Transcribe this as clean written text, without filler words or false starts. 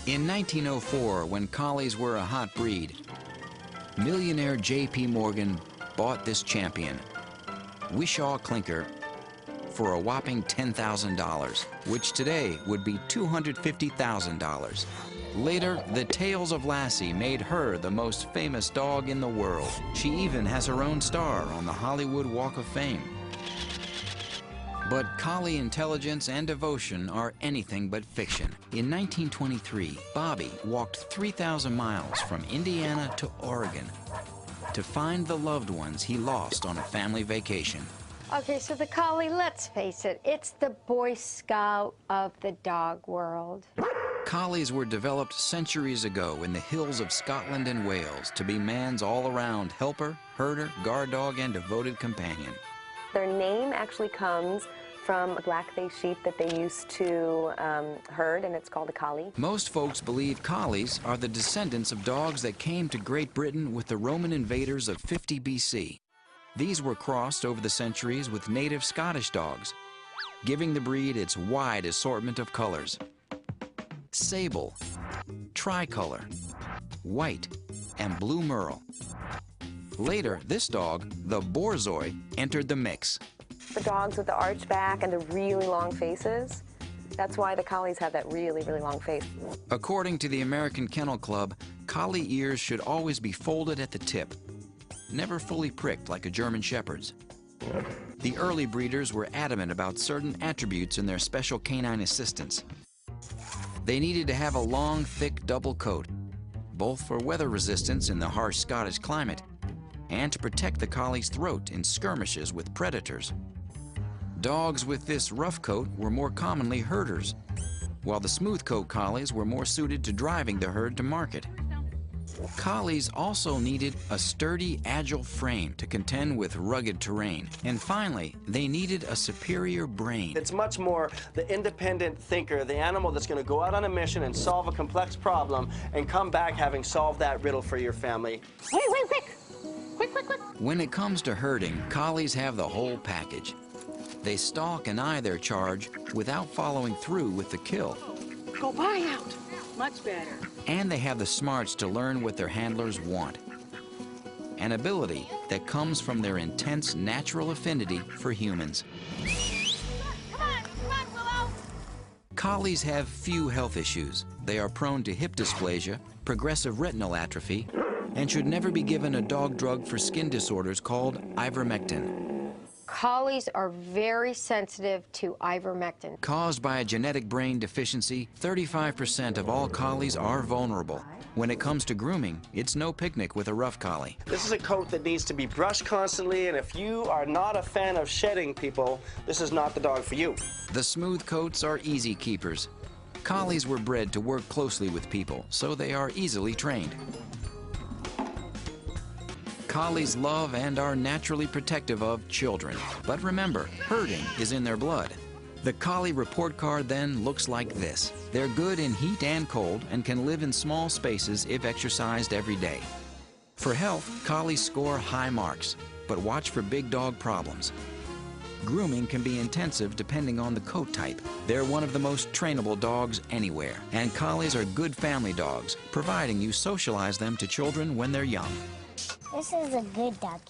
In 1904, when Collies were a hot breed, millionaire J.P. Morgan bought this champion, Wishaw Clinker, for a whopping $10,000, which today would be $250,000. Later, the Tales of Lassie made her the most famous dog in the world. She even has her own star on the Hollywood Walk of Fame. But collie intelligence and devotion are anything but fiction. In 1923, Bobby walked 3,000 miles from Indiana to Oregon to find the loved ones he lost on a family vacation. Okay, so the Collie, let's face it, it's the Boy Scout of the dog world. Collies were developed centuries ago in the hills of Scotland and Wales to be man's all-around helper, herder, guard dog, and devoted companion. Their name actually comes from a black-faced sheep that they used to herd, and it's called a collie. Most folks believe collies are the descendants of dogs that came to Great Britain with the Roman invaders of 50 BC. These were crossed over the centuries with native Scottish dogs, giving the breed its wide assortment of colors: sable, tricolor, white, and blue merle. Later, this dog, the Borzoi, entered the mix. The dogs with the arched back and the really long faces, that's why the collies have that really, really long face. According to the American Kennel Club, collie ears should always be folded at the tip, never fully pricked like a German Shepherd's. The early breeders were adamant about certain attributes in their special canine assistants. They needed to have a long, thick double coat, both for weather resistance in the harsh Scottish climate and to protect the collie's throat in skirmishes with predators. Dogs with this rough coat were more commonly herders, while the smooth coat collies were more suited to driving the herd to market. Collies also needed a sturdy, agile frame to contend with rugged terrain. And finally, they needed a superior brain. It's much more the independent thinker, the animal that's going to go out on a mission and solve a complex problem and come back having solved that riddle for your family. Wait, quick! Quick! When it comes to herding, collies have the whole package. They stalk and eye their charge without following through with the kill. Go buy out. Much better. And they have the smarts to learn what their handlers want. An ability that comes from their intense natural affinity for humans. Come on, Willow. Collies have few health issues. They are prone to hip dysplasia, progressive retinal atrophy, and should never be given a dog drug for skin disorders called ivermectin. Collies are very sensitive to ivermectin. Caused by a genetic brain deficiency, 35% of all collies are vulnerable. When it comes to grooming, it's no picnic with a rough collie. This is a coat that needs to be brushed constantly, and if you are not a fan of shedding people, this is not the dog for you. The smooth coats are easy keepers. Collies were bred to work closely with people, so they are easily trained. Collies love and are naturally protective of children. But remember, herding is in their blood. The Collie report card then looks like this. They're good in heat and cold and can live in small spaces if exercised every day. For health, Collies score high marks, but watch for big dog problems. Grooming can be intensive depending on the coat type. They're one of the most trainable dogs anywhere, and Collies are good family dogs, providing you socialize them to children when they're young. This is a good doggy.